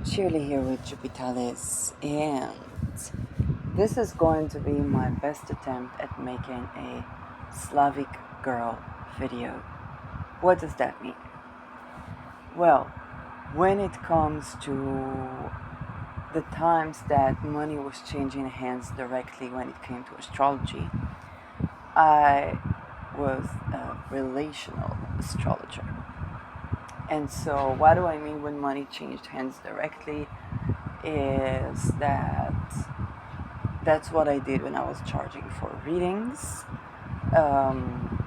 Shirley here with Jupitalis, and this is going to be my best attempt at making a Slavic girl video. What does that mean? Well, when it comes to the times that money was changing hands directly when it came to astrology, I was a relational astrologer. And so, what do I mean when money changed hands directly? Is that that's what I did when I was charging for readings. Um,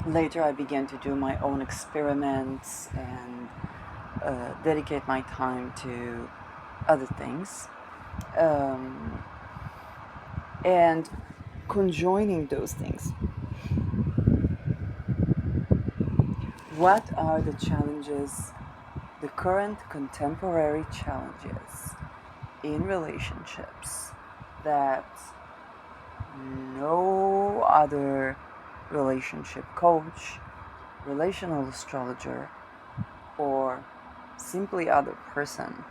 Later, I began to do my own experiments and dedicate my time to other things. Um, and conjoining those things, what are the challenges, the current contemporary challenges in relationships that no other relationship coach, relational astrologer, or simply other person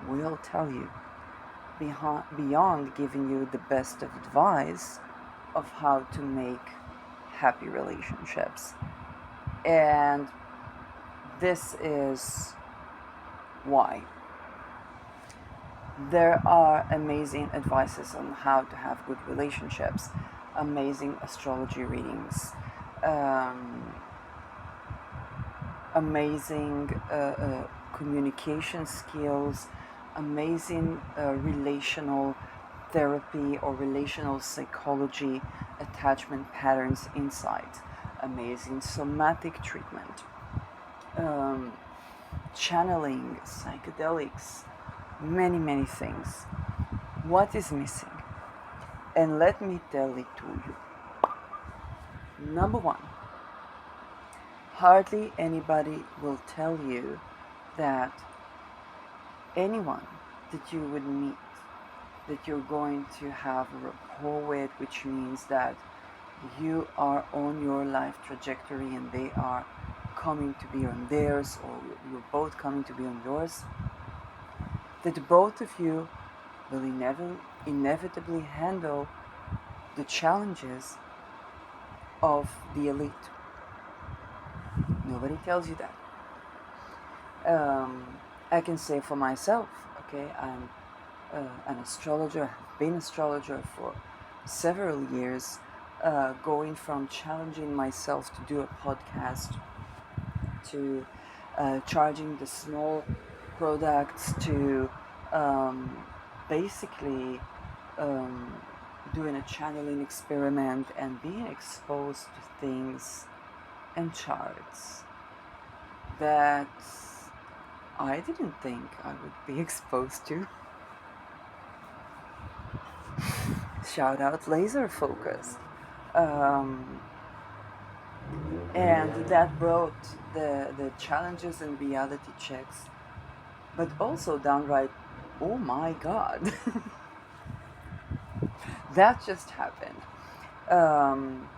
will tell you beyond giving you the best of advice of how to make happy relationships. And this is why. There are amazing advices on how to have good relationships, amazing astrology readings, um, amazing communication skills, amazing relational therapy or relational psychology, attachment patterns insight, amazing somatic treatment, um, channeling, psychedelics, many things. What is missing? And let me tell it to you. Number one, hardly anybody will tell you that anyone that you would meet, that you're going to have a rapport with, which means that you are on your life trajectory and they are coming to be on theirs, or you're both coming to be on yours, that both of you will inevitably handle the challenges of the elite. Nobody tells you that. I can say for myself, okay, I'm an astrologer, I've been an astrologer for several years, going from challenging myself to do a podcast to charging the small products to um, basically um, doing a channeling experiment and being exposed to things and charts that I didn't think I would be exposed to. Shout out laser focus. Um, and that brought the challenges and reality checks, but also downright, oh my god, that just happened. Um,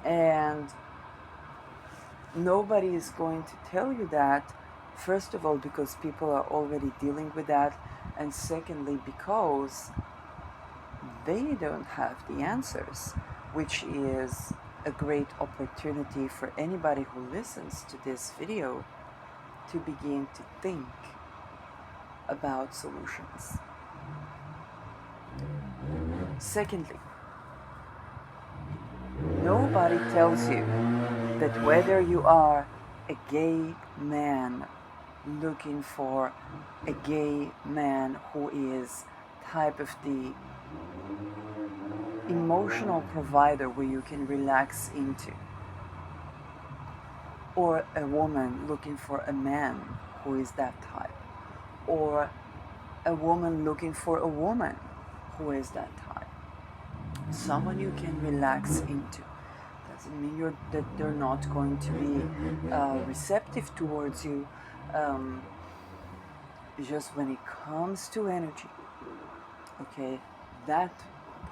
and nobody is going to tell you that, first of all, because people are already dealing with that, and secondly, because they don't have the answers, which is a great opportunity for anybody who listens to this video to begin to think about solutions. Secondly, nobody tells you that whether you are a gay man looking for a gay man who is type of the emotional provider where you can relax into, or a woman looking for a man who is that type, or a woman looking for a woman who is that type, someone you can relax into. Doesn't mean that they're not going to be receptive towards you. Um, just when it comes to energy, okay, that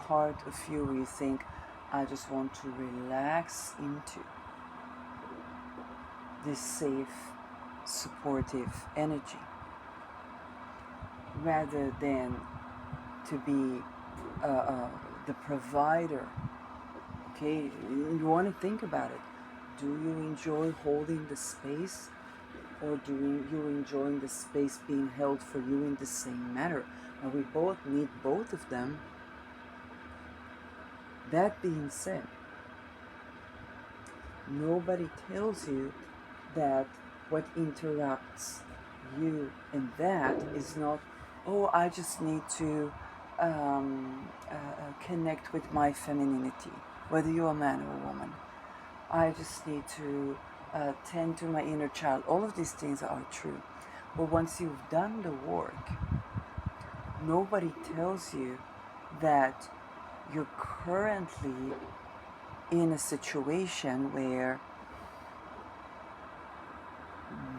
part of you where you think, I just want to relax into this safe, supportive energy. rather than to be the provider. Okay, you want to think about it. Do you enjoy holding the space, or do you enjoy the space being held for you in the same manner? And we both need both of them. That being said, nobody tells you that what interrupts you in that is not, oh, I just need to connect with my femininity, whether you're a man or a woman. I just need to tend to my inner child. All of these things are true. But once you've done the work, nobody tells you that you're currently in a situation where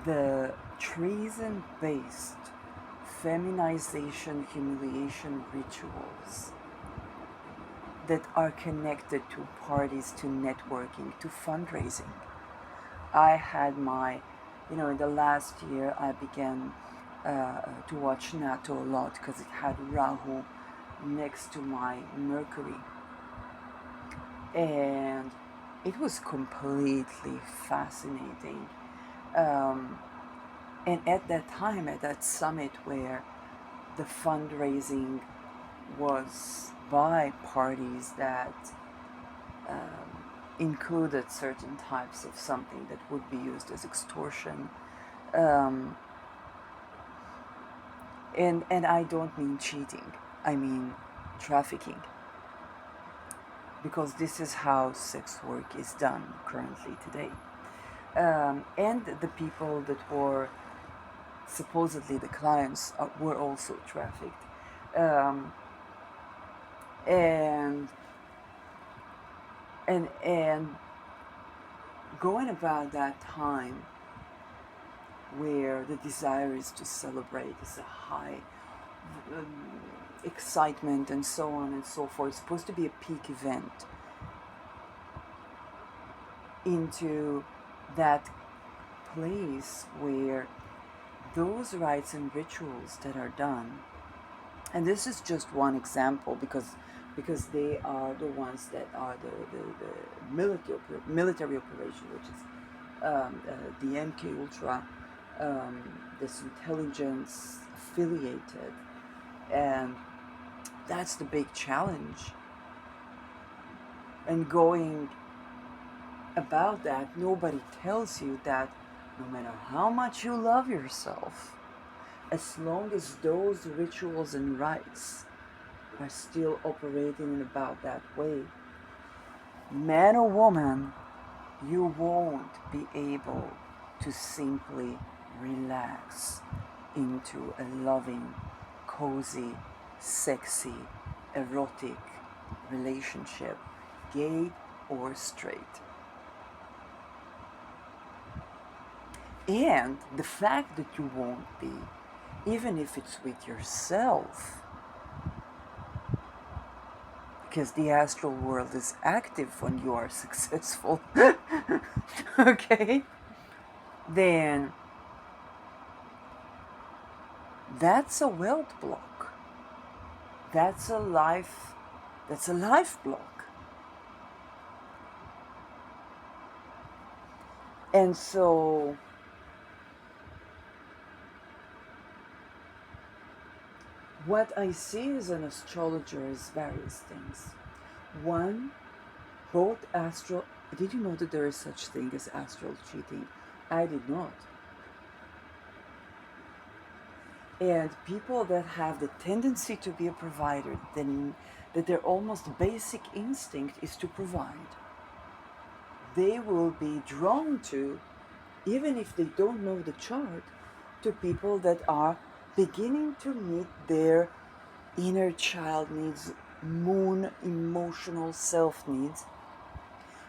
the treason-based feminization, humiliation rituals that are connected to parties, to networking, to fundraising. I had my, in the last year I began to watch NATO a lot because it had Rahu next to my Mercury. And it was completely fascinating. And at that time, at that summit where the fundraising was by parties that included certain types of something that would be used as extortion. And I don't mean cheating, I mean trafficking. Because this is how sex work is done currently today. And the people that were supposedly the clients were also trafficked. And going about that time where the desire is to celebrate, is a high excitement and so on and so forth. It's supposed to be a peak event, into that place where those rites and rituals that are done, and this is just one example because they are the ones that are the military operation, which is the MK Ultra, this intelligence affiliated, and that's the big challenge. And going about that, nobody tells you that no matter how much you love yourself, as long as those rituals and rites are still operating in about that way, man or woman, you won't be able to simply relax into a loving, cozy, sexy, erotic relationship, gay or straight. And the fact that you won't be, even if it's with yourself, because the astral world is active when you are successful, okay, then that's a wealth block. That's a life block. And so what I see as an astrologer is various things. One, both astral. Did you know that there is such thing as astral cheating? I did not. And people that have the tendency to be a provider, then that their almost basic instinct is to provide, they will be drawn to, even if they don't know the chart, to people that are beginning to meet their inner child needs, moon emotional self needs,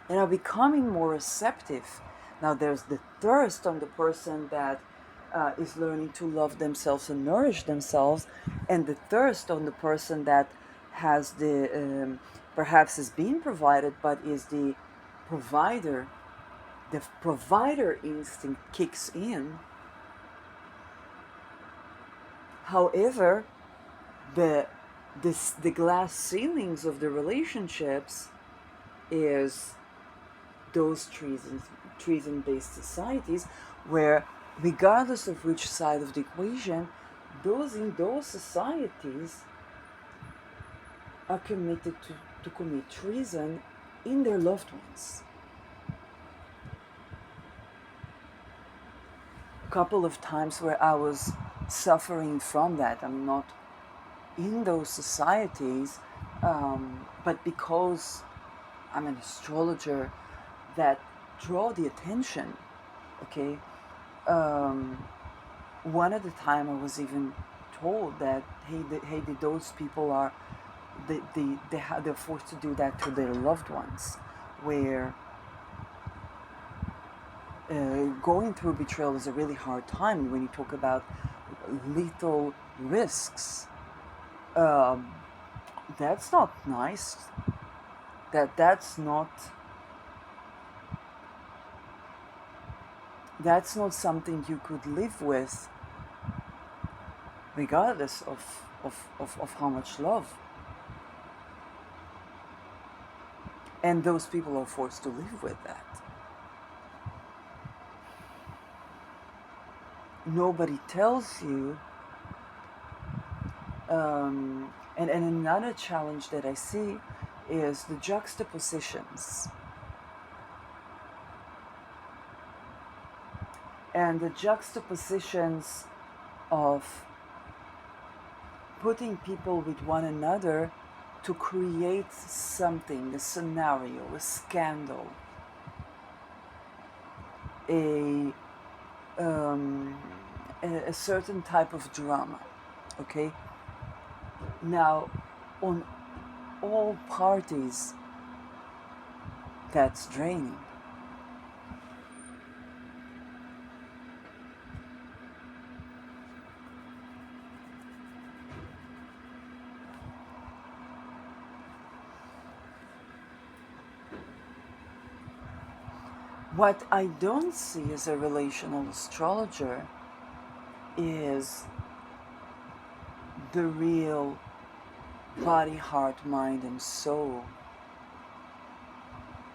and are becoming more receptive. Now there's the thirst on the person that is learning to love themselves and nourish themselves, and the thirst on the person that has the perhaps is being provided but is the provider. The provider instinct kicks in. However, the the glass ceilings of the relationships is those treason-based societies where, regardless of which side of the equation, those in those societies are committed to commit treason in their loved ones. A couple of times where I was suffering from that. I'm not in those societies, but because I'm an astrologer that draw the attention, okay? One at a time I was even told that, hey, those people are, they're forced to do that to their loved ones, where going through betrayal is a really hard time. When you talk about lethal risks, that's not nice. That's not something you could live with, regardless of how much love. And those people are forced to live with that. Nobody tells you. And another challenge that I see is the juxtapositions. And the juxtapositions of putting people with one another to create something, a scenario, a scandal, a certain type of drama, okay? Now, on all parties, that's draining. What I don't see as a relational astrologer is the real body, heart, mind, and soul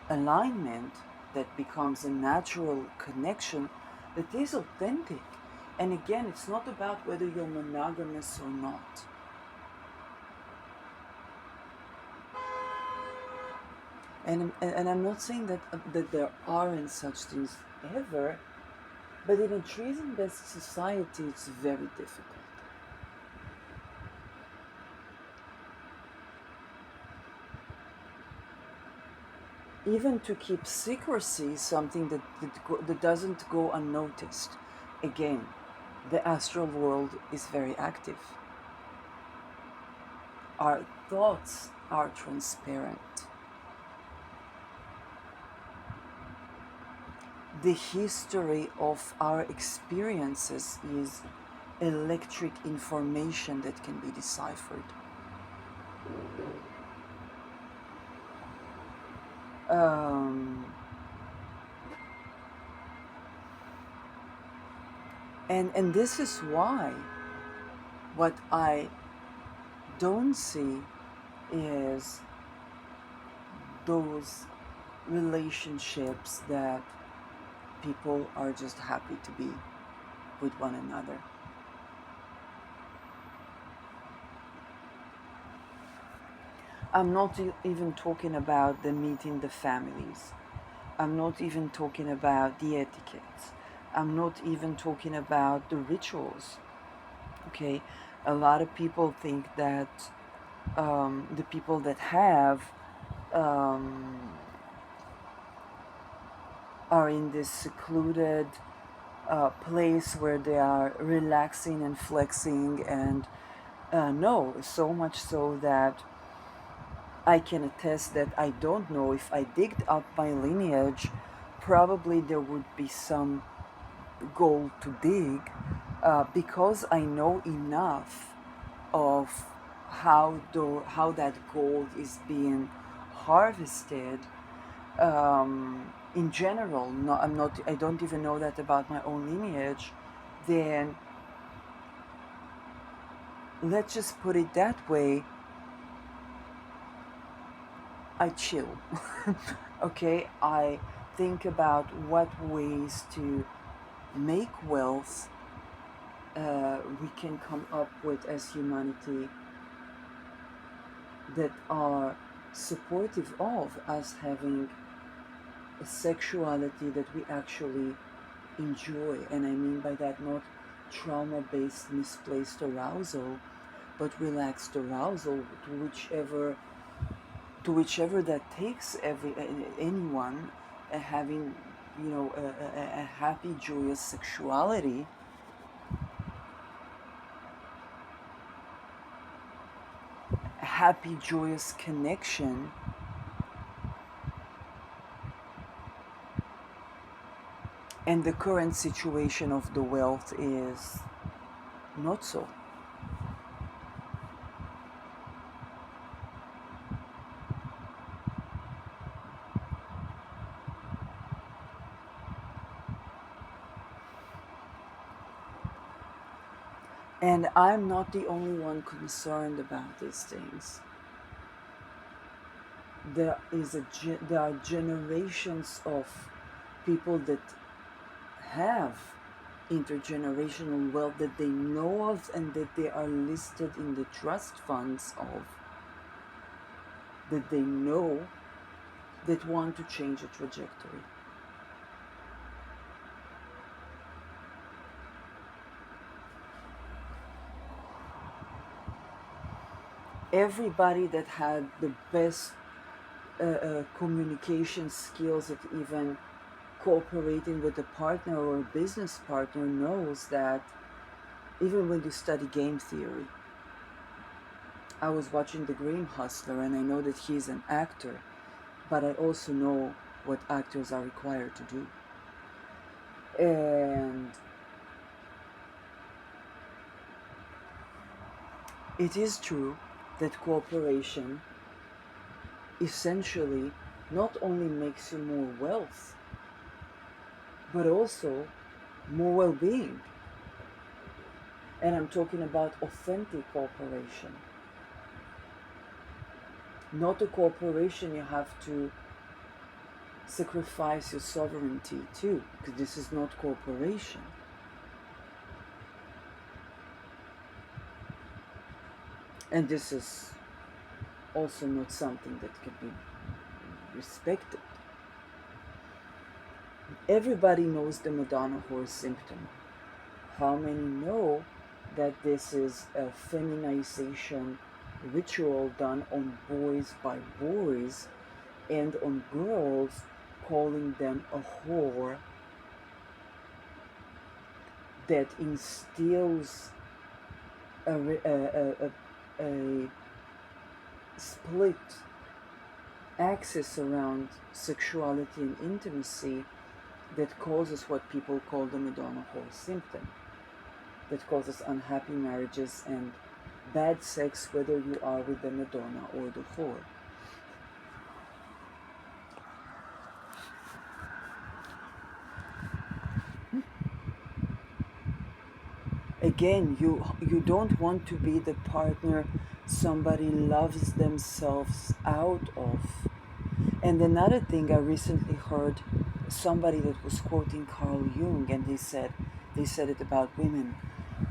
alignment that becomes a natural connection that is authentic. And again, it's not about whether you're monogamous or not. And I'm not saying that there aren't such things ever, but in a treason-based society, it's very difficult. Even to keep secrecy, something that doesn't go unnoticed. Again, the astral world is very active. Our thoughts are transparent. The history of our experiences is electric information that can be deciphered. And this is why what I don't see is those relationships that people are just happy to be with one another. I'm not even talking about the meeting the families. I'm not even talking about the etiquette. I'm not even talking about the rituals. Okay, a lot of people think that the people that have are in this secluded place where they are relaxing and flexing, and no, so much so that I can attest that I don't know if I digged up my lineage, probably there would be some gold to dig, because I know enough of how that gold is being harvested. In general, I don't even know that about my own lineage. Then let's just put it that way, I chill. Okay, I think about what ways to make wealth we can come up with as humanity that are supportive of us having a sexuality that we actually enjoy. And I mean by that not trauma-based misplaced arousal, but relaxed arousal to whichever that takes anyone, having a happy joyous sexuality, a happy joyous connection. And the current situation of the wealth is not so. And I'm not the only one concerned about these things. There are generations of people that have intergenerational wealth that they know of and that they are listed in the trust funds of, that they know, that want to change a trajectory. Everybody that had the best communication skills at even cooperating with a partner or a business partner knows that even when you study game theory, I was watching The Green Hustler and I know that he's an actor, but I also know what actors are required to do. And it is true that cooperation essentially not only makes you more wealth, but also more well-being. And I'm talking about authentic cooperation. Not a cooperation you have to sacrifice your sovereignty to, because this is not cooperation. And this is also not something that can be respected. Everybody knows the Madonna horse symptom. How many know that this is a feminization ritual done on boys by boys and on girls, calling them a whore, that instills a split axis around sexuality and intimacy that causes what people call the Madonna whore symptom, that causes unhappy marriages and bad sex, whether you are with the Madonna or the whore. Again, you don't want to be the partner somebody loves themselves out of. And another thing, I recently heard somebody that was quoting Carl Jung, and they said it about women.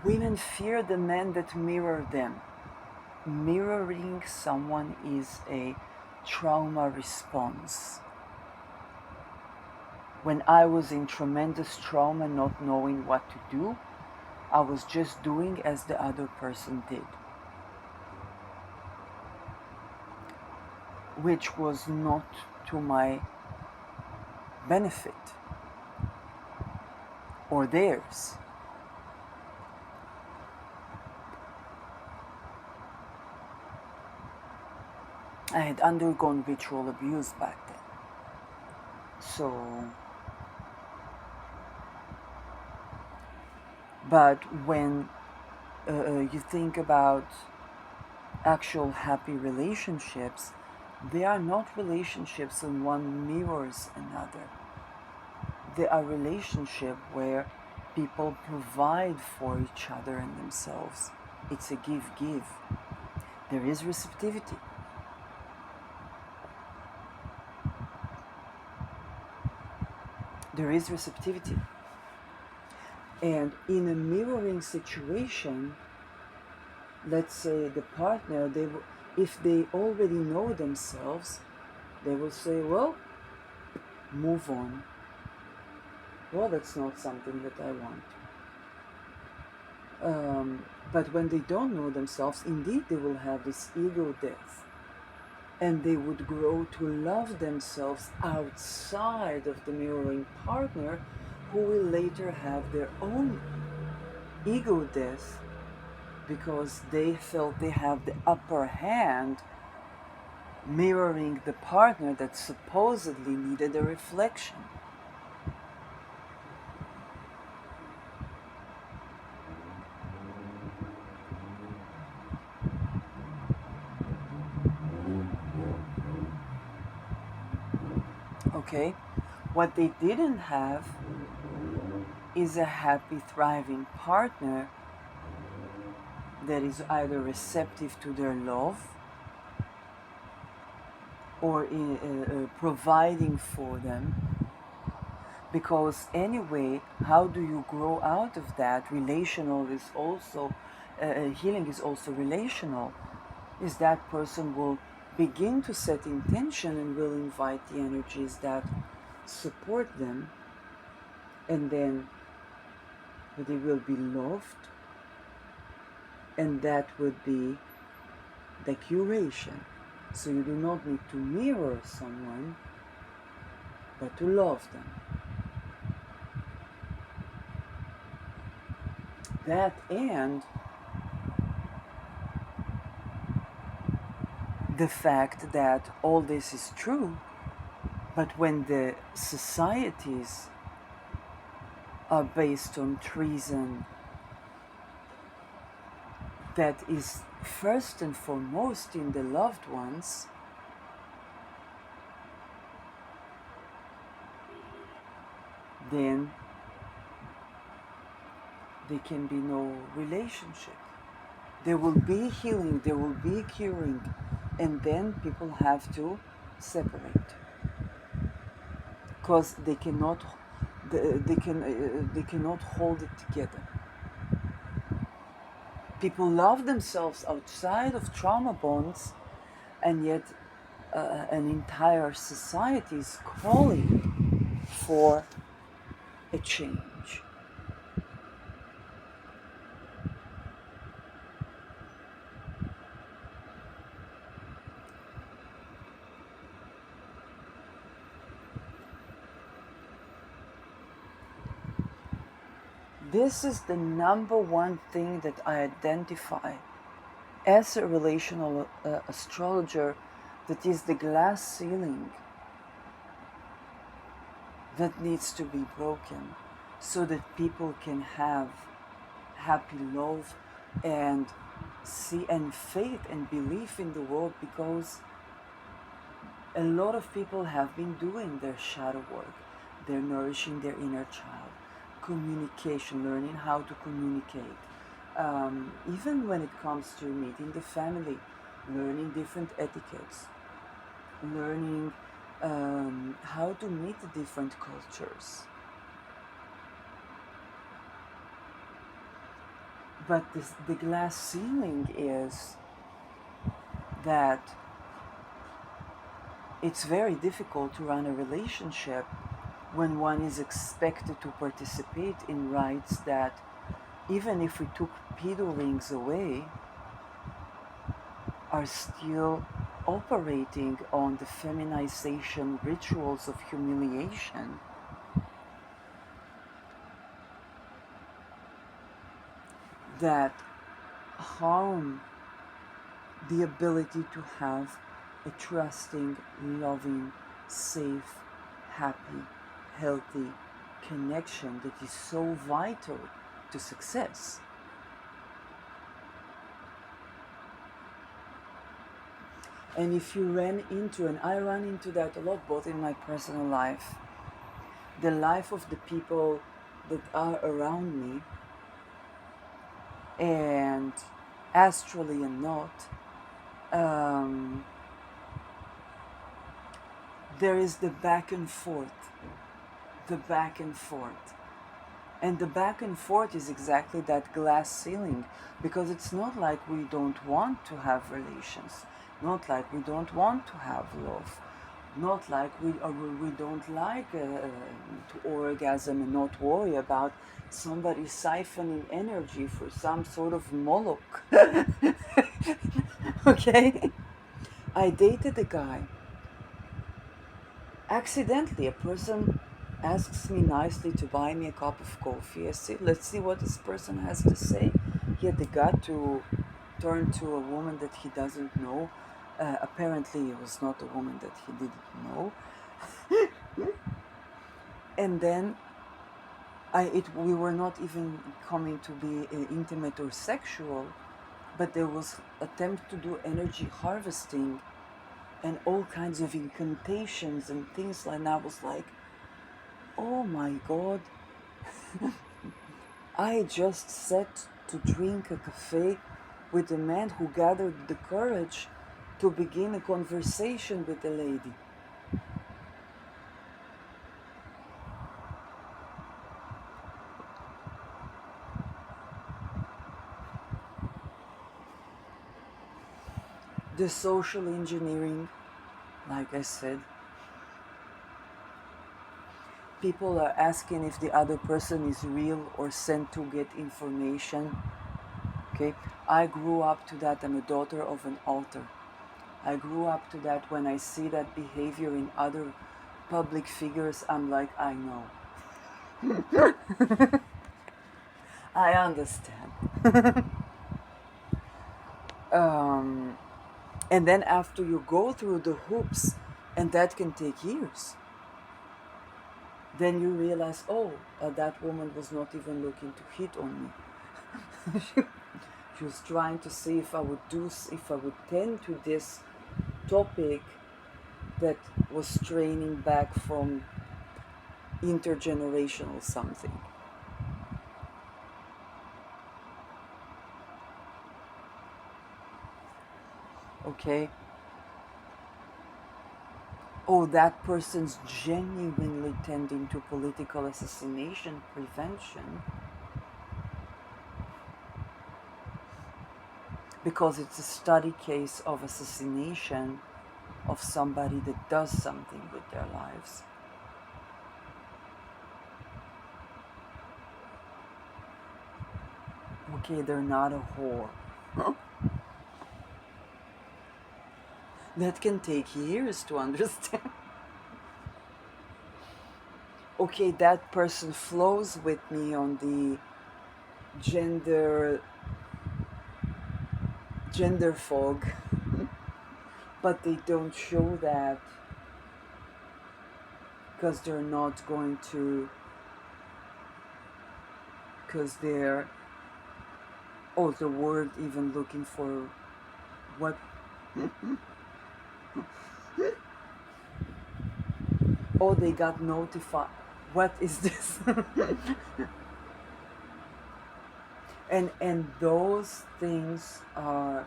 Women fear the men that mirror them. Mirroring someone is a trauma response. When I was in tremendous trauma, not knowing what to do, I was just doing as the other person did, which was not to my benefit or theirs. I had undergone ritual abuse back then. So, but when you think about actual happy relationships, they are not relationships when one mirrors another. They are relationships where people provide for each other and themselves. It's a give-give. There is receptivity. There is receptivity. And in a mirroring situation, let's say the partner, if they already know themselves, they will say, well, move on. Well, that's not something that I want. But when they don't know themselves, indeed they will have this ego death. And they would grow to love themselves outside of the mirroring partner, who will later have their own ego death because they felt they have the upper hand, mirroring the partner that supposedly needed a reflection. Okay? What they didn't have is a happy, thriving partner that is either receptive to their love or providing for them. Because anyway, how do you grow out of that? Relational is also, healing is also relational. Is that person will begin to set intention and will invite the energies that support them, and then they will be loved, and that would be the curation. So you do not need to mirror someone, but to love them. That, and the fact that all this is true, but when the societies are based on treason, that is first and foremost in the loved ones, then there can be no relationship. There will be healing, there will be curing, and then people have to separate because they cannot hold it together. People love themselves outside of trauma bonds, and yet an entire society is calling for a change. This is the number one thing that I identify as a relational astrologer, that is the glass ceiling that needs to be broken so that people can have happy love and see and faith and belief in the world, because a lot of people have been doing their shadow work. They're nourishing their inner child, communication, learning how to communicate. Even when it comes to meeting the family, learning different etiquettes, learning how to meet different cultures. But the glass ceiling is that it's very difficult to run a relationship when one is expected to participate in rites that, even if we took pedo rings away, are still operating on the feminization rituals of humiliation. That harm the ability to have a trusting, loving, safe, happy, healthy connection that is so vital to success. And if you ran into, and I run into that a lot, both in my personal life, the life of the people that are around me, and astrally and not, um, there is the back and forth, the back and forth. And the back and forth is exactly that glass ceiling, because it's not like we don't want to have relations, not like we don't want to have love, not like we don't like to orgasm and not worry about somebody siphoning energy for some sort of moloch. Okay? I dated a guy. Accidentally, a person asks me nicely to buy me a cup of coffee. I say, let's see what this person has to say. He had the gut to turn to a woman that he doesn't know. Apparently, it was not a woman that he didn't know. And then we were not even coming to be intimate or sexual, but there was attempt to do energy harvesting and all kinds of incantations and things like that. And I was like, oh my God, I just sat to drink a cafe with a man who gathered the courage to begin a conversation with a lady. The social engineering, like I said, people are asking if the other person is real or sent to get information. Okay, I grew up to that. I'm a daughter of an author. I grew up to that. When I see that behavior in other public figures, I'm like, I know. I understand. And then after you go through the hoops, and that can take years, then you realize, oh, that woman was not even looking to hit on me. She was trying to see if I would tend to this topic that was straining back from intergenerational something. Okay? Oh, that person's genuinely tending to political assassination prevention because it's a study case of assassination of somebody that does something with their lives. Okay, they're not a whore. That can take years to understand. Okay, that person flows with me on the gender fog, but they don't show that because they're not going to, because they're, oh, the word even looking for what, oh, they got notified. What is this? and those things are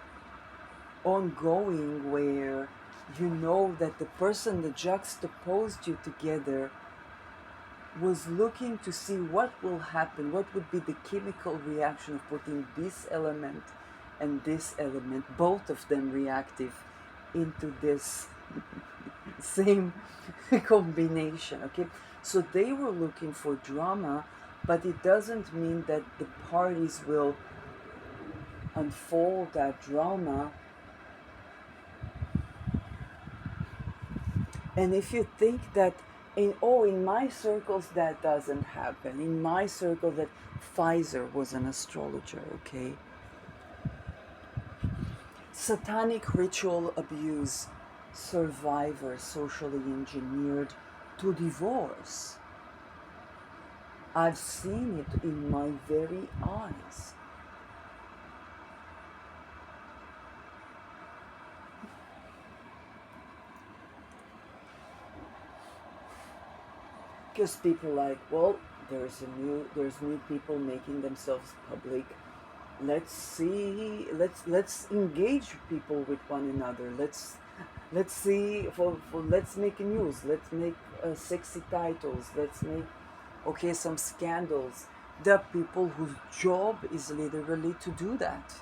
ongoing, where you know that the person that juxtaposed you together was looking to see what will happen, what would be the chemical reaction of putting this element and this element, both of them reactive, into this same combination. Okay, so they were looking for drama, but it doesn't mean that the parties will unfold that drama. And if you think that in my circles that doesn't happen, in my circle that Pfizer was an astrologer, okay? Satanic ritual abuse, survivor socially engineered to divorce. I've seen it in my very eyes. Because people like, well, there's new people making themselves public. let's see, let's engage people with one another. Let's see, let's make news, let's make sexy titles, let's make, okay, some scandals. There are people whose job is literally to do that.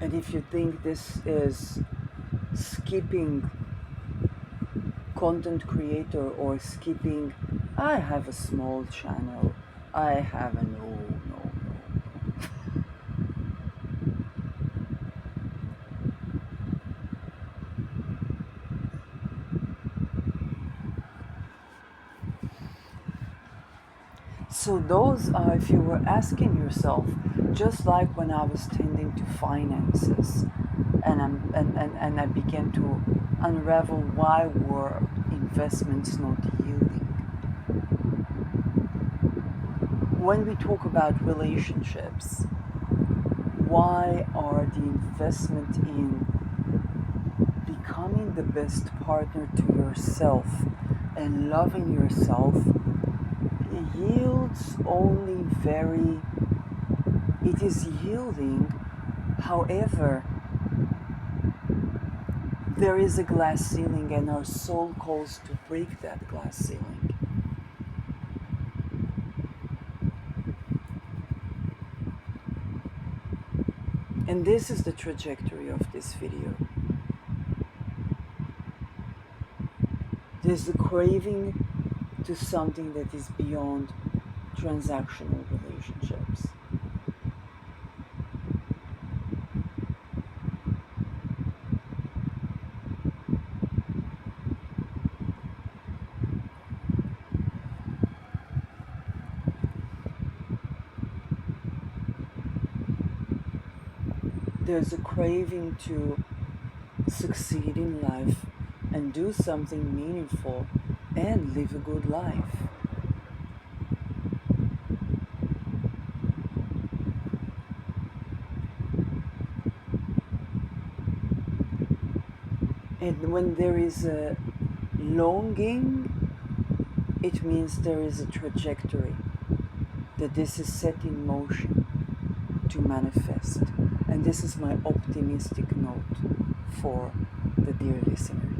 And if you think this is skipping content creator or skipping, I have a small channel, I have a no. So those are, if you were asking yourself, just like when I was tending to finances, and I began to unravel why were investments not yielding. When we talk about relationships, why are the investment in becoming the best partner to yourself and loving yourself yields only very, it is yielding, however, there is a glass ceiling and our soul calls to break that glass ceiling. And this is the trajectory of this video. There's a craving to something that is beyond transactional relationships. There's a craving to succeed in life and do something meaningful and live a good life. And when there is a longing, it means there is a trajectory, that this is set in motion to manifest. And this is my optimistic note for the dear listener.